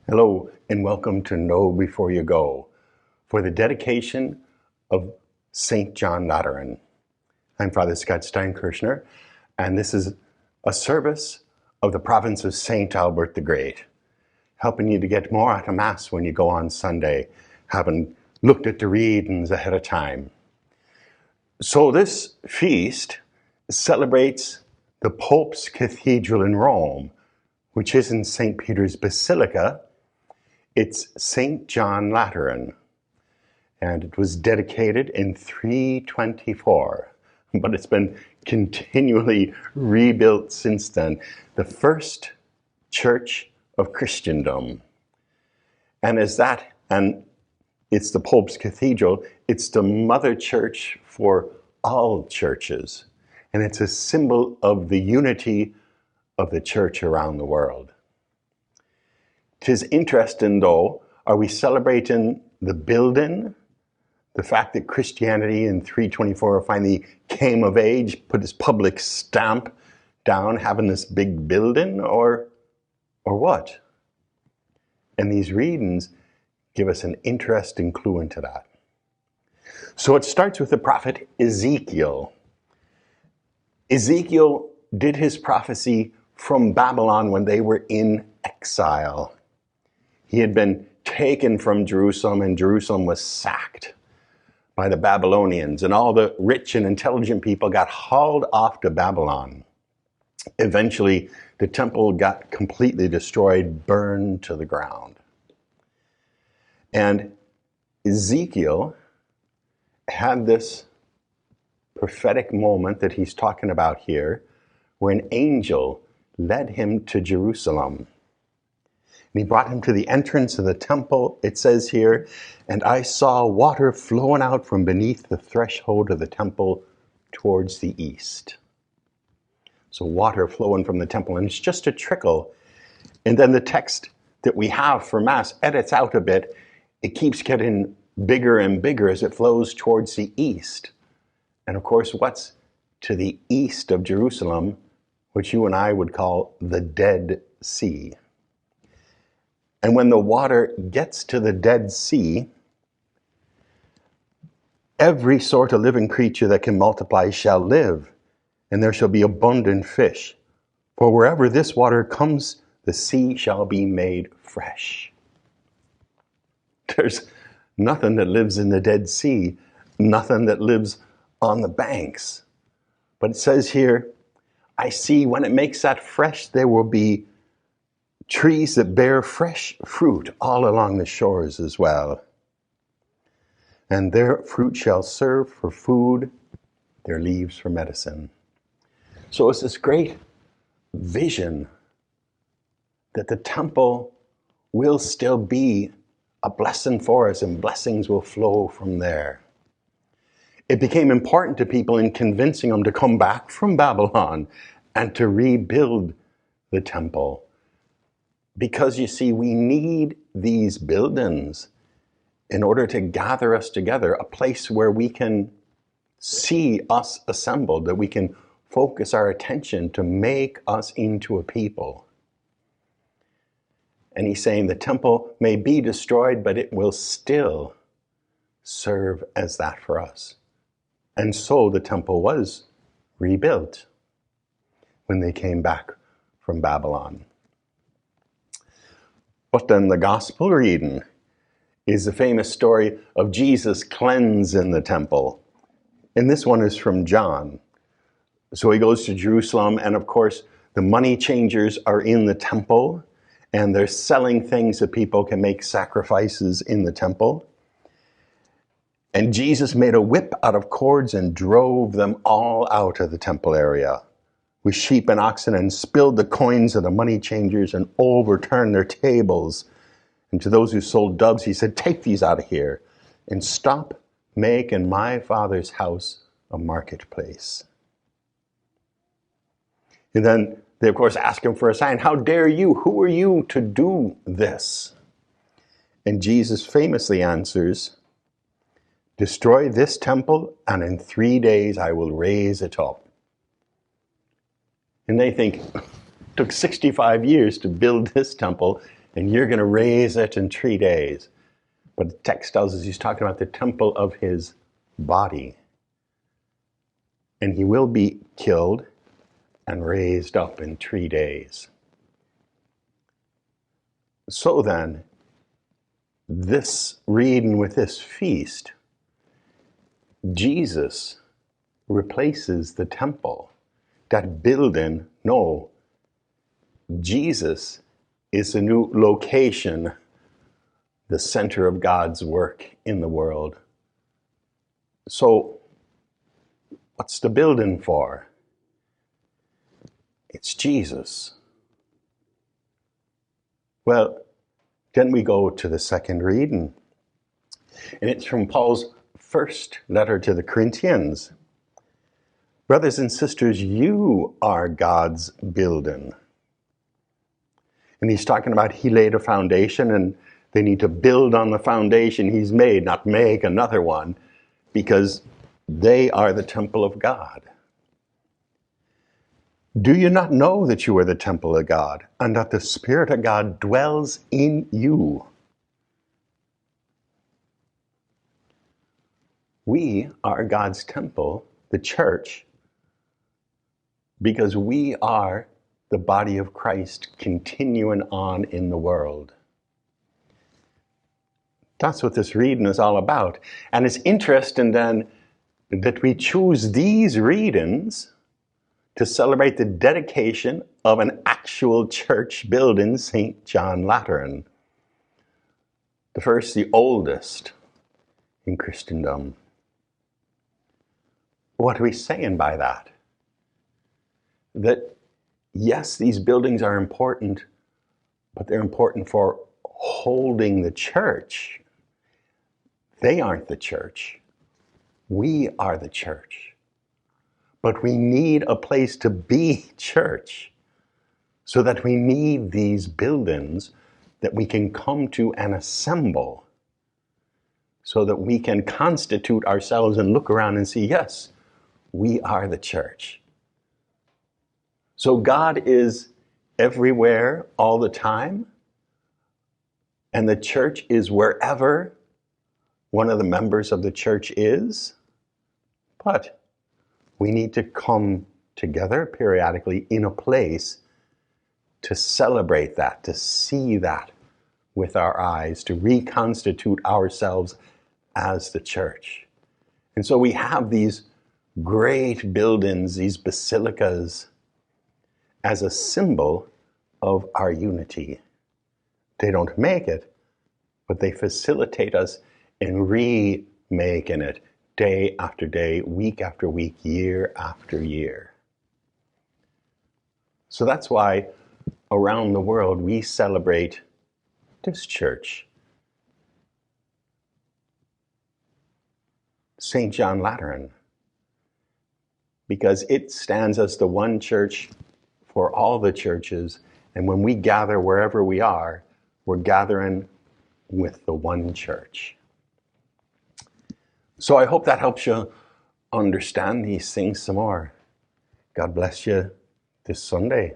Hello and welcome to Know Before You Go for the dedication of St. John Lateran. I'm Father Scott Steinkerchner, and this is a service of the province of St. Albert the Great, helping you to get more out of Mass when you go on Sunday, having looked at the readings ahead of time. So this feast celebrates the Pope's Cathedral in Rome, which is in St. Peter's Basilica. It's St. John Lateran, and it was dedicated in 324, but it's been continually rebuilt since then. The first church of Christendom. And it's the Pope's Cathedral, it's the Mother Church for all churches, and it's a symbol of the unity of the church around the world. 'Tis interesting, though, are we celebrating the building, the fact that Christianity in 324 finally came of age, put its public stamp down, having this big building, or what? And these readings give us an interesting clue into that. So it starts with the prophet Ezekiel. Ezekiel did his prophecy from Babylon when they were in exile. He had been taken from Jerusalem, and Jerusalem was sacked by the Babylonians, and all the rich and intelligent people got hauled off to Babylon. Eventually, the temple got completely destroyed, burned to the ground. And Ezekiel had this prophetic moment that he's talking about here, where an angel led him to Jerusalem. And he brought him to the entrance of the temple. It says here, and I saw water flowing out from beneath the threshold of the temple towards the east. So water flowing from the temple, and it's just a trickle. And then the text that we have for Mass edits out a bit. It keeps getting bigger and bigger as it flows towards the east. And of course, what's to the east of Jerusalem, which you and I would call the Dead Sea. And when the water gets to the Dead Sea, every sort of living creature that can multiply shall live, and there shall be abundant fish. For wherever this water comes, the sea shall be made fresh. There's nothing that lives in the Dead Sea, nothing that lives on the banks. But it says here, I see when it makes that fresh, there will be trees that bear fresh fruit all along the shores as well. And their fruit shall serve for food, their leaves for medicine. So it's this great vision that the temple will still be a blessing for us, and blessings will flow from there. It became important to people in convincing them to come back from Babylon and to rebuild the temple. Because you see, we need these buildings in order to gather us together, a place where we can see us assembled, that we can focus our attention to make us into a people. And he's saying the temple may be destroyed, but it will still serve as that for us. And so the temple was rebuilt when they came back from Babylon. But then the gospel reading is the famous story of Jesus cleansing the temple. And this one is from John. So he goes to Jerusalem, and of course, the money changers are in the temple, and they're selling things that people can make sacrifices in the temple. And Jesus made a whip out of cords and drove them all out of the temple area with sheep and oxen, and spilled the coins of the money changers and overturned their tables. And to those who sold doves, he said, take these out of here and stop making my Father's house a marketplace. And then they, of course, ask him for a sign. How dare you? Who are you to do this? And Jesus famously answers, destroy this temple, and in 3 days I will raise it up. And they think, it took 65 years to build this temple, and you're going to raise it in 3 days. But the text tells us he's talking about the temple of his body. And he will be killed and raised up in 3 days. So then, this reading with this feast, Jesus replaces the temple. That building, no, Jesus is a new location, the center of God's work in the world. So, what's the building for? It's Jesus. Well, then we go to the second reading. And it's from Paul's first letter to the Corinthians. Brothers and sisters, you are God's building. And he's talking about he laid a foundation and they need to build on the foundation he's made, not make another one, because they are the temple of God. Do you not know that you are the temple of God and that the Spirit of God dwells in you? We are God's temple, the church, because we are the body of Christ continuing on in the world. That's what this reading is all about. And it's interesting then that we choose these readings to celebrate the dedication of an actual church building, St. John Lateran. The first, the oldest in Christendom. What are we saying by that? That yes, these buildings are important, but they're important for holding the church. They aren't the church. We are the church. But we need a place to be church, so that we need these buildings that we can come to and assemble, so that we can constitute ourselves and look around and see, yes, we are the church. So God is everywhere all the time, and the church is wherever one of the members of the church is, but we need to come together periodically in a place to celebrate that, to see that with our eyes, to reconstitute ourselves as the church. And so we have these great buildings, these basilicas, as a symbol of our unity. They don't make it, but they facilitate us in remaking it day after day, week after week, year after year. So that's why around the world we celebrate this church, St. John Lateran, because it stands as the one church for all the churches, and when we gather wherever we are, we're gathering with the one church. So I hope that helps you understand these things some more. God bless you this Sunday.